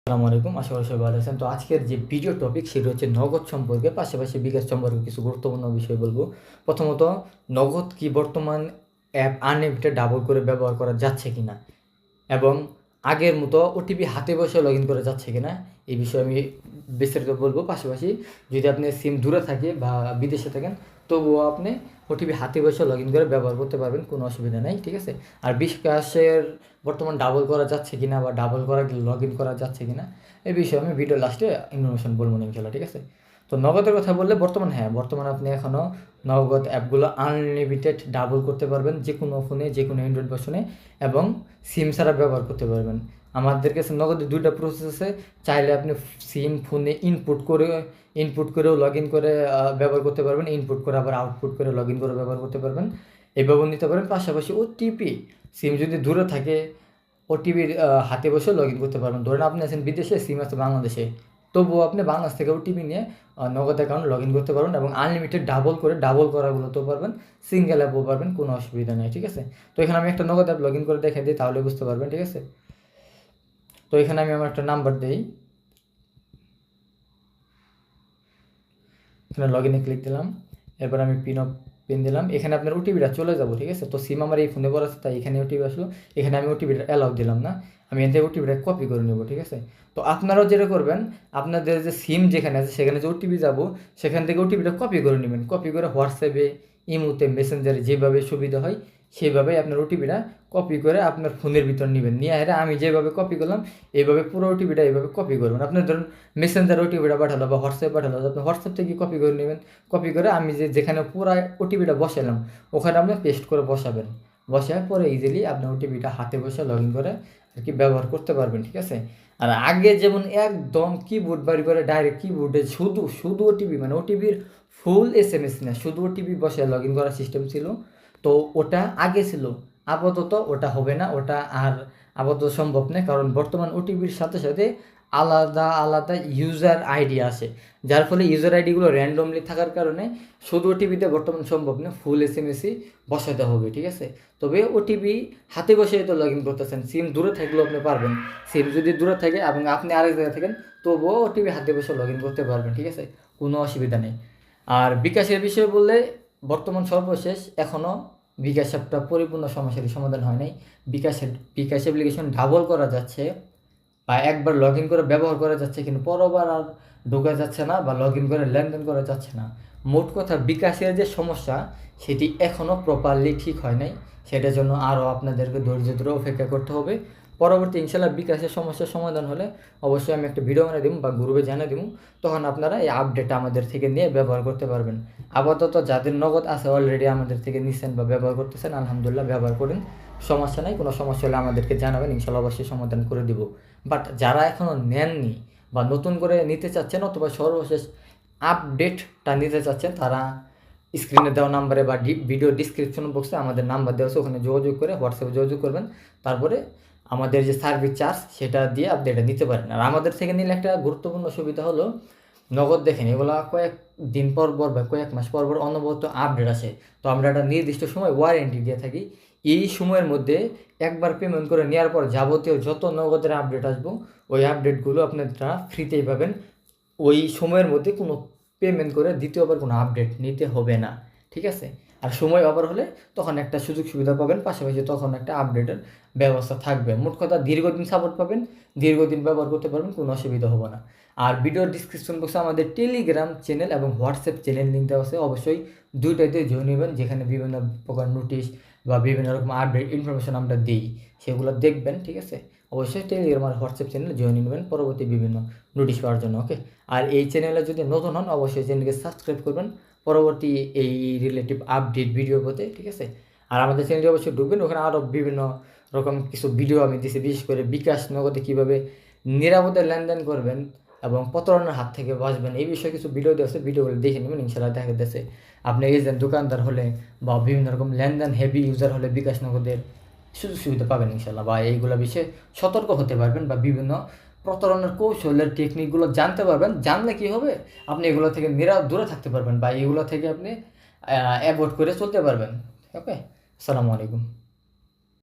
আসসালামু আলাইকুম, আশা করি সবাই ভালো আছেন। তো আজকের যে ভিডিও টপিক সেটা হচ্ছে নগদ সম্পর্কে, পাশাপাশি বিকাশ সম্পর্কে কিছু গুরুত্বপূর্ণ বিষয় বলবো। প্রথমত, নগদ কি বর্তমান অ্যাপ আনলিমিটেড ডাবল করে ব্যবহার করা যাচ্ছে কিনা, এবং আগের মতো ওটিপি হাতে বসে লগ ইন করা যাচ্ছে কিনা এই বিষয়ে আমি বিস্তারিত বলবো। পাশাপাশি যদি আপনি সিম দূরে থাকে বা বিদেশে থাকেন, তবুও আপনি ওটিপি হাতে বসে লগ ইন করে ব্যবহার করতে পারবেন, কোনো অসুবিধা নেই, ঠিক আছে। আর বিকাশের বর্তমান ডাবল করা যাচ্ছে কিনা বা ডাবল করা লগ ইন করা যাচ্ছে কিনা এই বিষয়ে আমি ভিডিও লাস্টে ইনফরমেশন বলবো ইনশাল্লাহ, ঠিক আছে। তো নগদের কথা বললে বর্তমানে আপনি এখনও নগদ অ্যাপগুলো আনলিমিটেড ডাবল করতে পারবেন যে কোনো ফোনে, যে কোনো অ্যান্ড্রয়েড ভার্সনে, এবং সিম ছাড়া ব্যবহার করতে পারবেন। আমাদের কাছে নগদের দুইটা প্রসেস আছে। চাইলে আপনি সিম ফোনে ইনপুট করেও লগ ইন করে ব্যবহার করতে পারবেন, ইনপুট করে আবার আউটপুট করে লগ ইন করে ব্যবহার করতে পারবেন, এইভাবে নিতে পারেন। পাশাপাশি ওটিপি, সিম যদি দূরে থাকে ওটিপির হাতে বসে লগ ইন করতে পারবেন। ধরেন আপনি আছেন বিদেশে, সিম আছে বাংলাদেশে, তবুও আপনি বাংলাদেশ থেকে ওটিপি নিয়ে নগদ অ্যাকাউন্ট লগ ইন করতে পারবেন, এবং আনলিমিটেড ডাবল করাগুলোতেও পারবেন, সিঙ্গেল অ্যাপও পারবেন, কোনো অসুবিধা নেই, ঠিক আছে। তো এখানে আমি একটা নগদ অ্যাপ লগ ইন করে দেখে দিই, তাহলে বুঝতে পারবেন, ঠিক আছে। তো এখানে আমি আমার একটা নাম্বার দিই, এখানে লগ ইনে ক্লিক দিলাম, এরপর আমি পিন দিলাম। এখানে আপনার ওটিপিটা চলে যাবো, ঠিক আছে। তো সিম আমার এই ফোনে বলা আছে, তাই এখানে ওটিপি আসলো। এখানে আমি ওটিপিটা অ্যালাউ দিলাম না, আমি এখান থেকে ওটিপিটা কপি করে নেবো, ঠিক আছে। তো আপনারাও যেটা করবেন, আপনাদের যে সিম যেখানে আছে সেখানে যে ওটিপি যাবো, সেখান থেকে ওটিপিটা কপি করে নেবেন। কপি করে হোয়াটসঅ্যাপে, ইমোতে, মেসেঞ্জারে যেভাবে সুবিধা হয় সেইভাবে আপনার ওটিপিটা কপি করে আপনার ফোনের ভিতর নেবেন। নিয়ে আমি যেভাবে কপি করলাম এইভাবে পুরো ওটিপিটা এইভাবে কপি করবেন। আপনার ধরুন মেসেঞ্জার ওটিপিটা পাঠালো বা হোয়াটসঅ্যাপ পাঠালো, আপনি হোয়াটসঅ্যাপ থেকে কপি করে নেবেন। কপি করে আমি যেখানে পুরো ওটিপিটা বসালাম ওখানে আপনি পেস্ট করে বসাবেন। বসার পরে ইজিলি আপনার ওটিপিটা হাতে বসে লগ ইন করে আর কি ব্যবহার করতে পারবেন, ঠিক আছে। আর আগে যেমন একদম কিবোর্ড বাড়ি করে ডাইরেক্ট কিবোর্ডে শুধু শুধু ওটিপি, মানে ওটিপির ফুল SMS না, শুধু ওটিপি বসে লগ ইন করার সিস্টেম ছিল। তো ওটা আগে ছিল, আপাতত ওটা হবে না, ওটা আর আপাতত সম্ভব নয়। কারণ বর্তমান ওটিপির সাথে সাথে আলাদা আলাদা ইউজার আইডি আসে, যার ফলে ইউজার আইডিগুলো র্যান্ডমলি থাকার কারণে শুধু ওটিপিতে বর্তমান সম্ভব না, ফুল SMS বসাতে হবে, ঠিক আছে। তবে ওটিপি হাতে বসে তো লগ ইন করতেছেন, সিম দূরে থাকলেও আপনি পারবেন। সিম যদি দূরে থাকে এবং আপনি আরেক জায়গায় থাকেন, তবুও ওটিপি হাতে বসে লগ ইন করতে পারবেন, ঠিক আছে, কোনো অসুবিধা নেই। আর বিকাশের বিষয়ে বললে, বর্তমান সর্বশেষ এখনও বিকাশ অ্যাপটা পরিপূর্ণ সমস্যার সমাধান হয় নাই। বিকাশ অ্যাপ্লিকেশন ডাবল করা যাচ্ছে বা একবার লগ ইন করে ব্যবহার করা যাচ্ছে, কিন্তু পরবার আর ঢোকা যাচ্ছে না বা লগ ইন করে লেনদেন করা যাচ্ছে না। মোট কথা বিকাশের যে সমস্যা সেটি এখনও প্রপারলি ঠিক হয় নাই। সেটার জন্য আরও আপনাদেরকে ধৈর্য ধরে অপেক্ষা করতে হবে। পরবর্তী ইনশাল্লাহ বিকাশের সমস্যার সমাধান হলে অবশ্যই আমি একটা ভিডিও বানিয়ে দিব বা গ্রুপে জানিয়ে দিব, তখন আপনারা এই আপডেট আমাদের থেকে নিয়ে ব্যবহার করতে পারবেন। আপাতত যাদের নগদ আছে অলরেডি আমাদের থেকে নিচ্ছেন বা ব্যবহার করতেছেন, আলহামদুলিল্লাহ ব্যবহার করেন, সমস্যা নাই। কোনো সমস্যা হলে আমাদেরকে জানাবেন, ইনশাল্লাহ অবশ্যই সমাধান করে দিব। বাট যারা এখনও নেননি বা নতুন করে নিতে চাচ্ছেন অথবা সর্বশেষ আপডেটটা নিতে চাচ্ছেন, তারা স্ক্রিনে দেওয়া নাম্বারে বা ভিডিও ডিসক্রিপশন বক্সে আমাদের নাম্বার দেওয়া আছে, ওখানে যোগাযোগ করে হোয়াটসঅ্যাপে যোগাযোগ করবেন। তারপরে আমাদের যে সার্ভিস চার্জ সেটা দিয়ে আপনি এটা নিতে পারেন। আর আমাদের থেকে নিলে একটা গুরুত্বপূর্ণ সুবিধা হলো, নগদ দেখেন এগুলো কয়েক দিন পর পর বা কয়েক মাস পর পর অনবরত আপডেট আসে। তো আমরা একটা নির্দিষ্ট সময় ওয়ারেন্টি দিয়ে থাকি। এই সময়ের মধ্যে একবার পেমেন্ট করে নেওয়ার পর যাবতীয় যত নগদের আপডেট আসবো, ওই আপডেটগুলো আপনারা ফ্রিতেই পাবেন। ওই সময়ের মধ্যে কোনো পেমেন্ট করে দ্বিতীয়বার কোনো আপডেট নিতে হবে না, ঠিক আছে। আর সময় ওভার হলে তখন একটা সুযোগ সুবিধা পাবেন, পাশাপাশি তখন একটা আপডেটের ব্যবস্থা থাকবে। মোট কথা দীর্ঘদিন সাপোর্ট পাবেন, দীর্ঘদিন ব্যবহার করতে পারবেন, কোনো অসুবিধা হবে না। আর ভিডিওর ডিসক্রিপশন বক্সে আমাদের টেলিগ্রাম চ্যানেল এবং হোয়াটসঅ্যাপ চ্যানেল লিঙ্ক দেওয়া আছে, অবশ্যই দুইটাতে জয়েন নেবেন, যেখানে বিভিন্ন প্রকার নোটিশ বা বিভিন্ন রকম আপডেট ইনফরমেশন আমরা দিই, সেগুলো দেখবেন, ঠিক আছে। অবশ্যই টেলিগ্রাম আর হোয়াটসঅ্যাপ চ্যানেলে জয়েন নেবেন পরবর্তী বিভিন্ন নোটিশ পাওয়ার জন্য, ওকে। আর এই চ্যানেলে যদি নতুন হন অবশ্যই চ্যানেলকে সাবস্ক্রাইব করবেন পরবর্তী এই রিলেটিভ আপডেট ভিডিও পেতে, ঠিক আছে। আর আমাদের চ্যানেলে অবশ্যই ঢুকবেন, ওখানে আরও বিভিন্ন রকম কিছু ভিডিও আমি দিয়েছি, বিশেষ করে বিকাশ নগদে কীভাবে নিরাপদে লেনদেন করবেন এবং প্রতারণার হাত থেকে বাঁচবেন, এই বিষয়ে কিছু ভিডিও দেওয়া আছে, ভিডিওগুলো দেখে নেবেন, ইনশাল্লাহ দেখা যাচ্ছে। আপনি এজেন্ট দোকানদার হলে বা বিভিন্ন রকম লেনদেন হেভি ইউজার হলে বিকাশ নগদের সুযোগ সুবিধা পাবেন ইনশাল্লাহ, বা এইগুলো বিষয়ে সতর্ক হতে পারবেন বা বিভিন্ন প্রতারণার কৌশলের টেকনিকগুলো জানতে পারবেন। জানলে কী হবে, আপনি এগুলো থেকে দূরে থাকতে পারবেন বা এগুলো থেকে আপনি অ্যাভয়েড করে চলতে পারবেন, ওকে। আসসালামু আলাইকুম।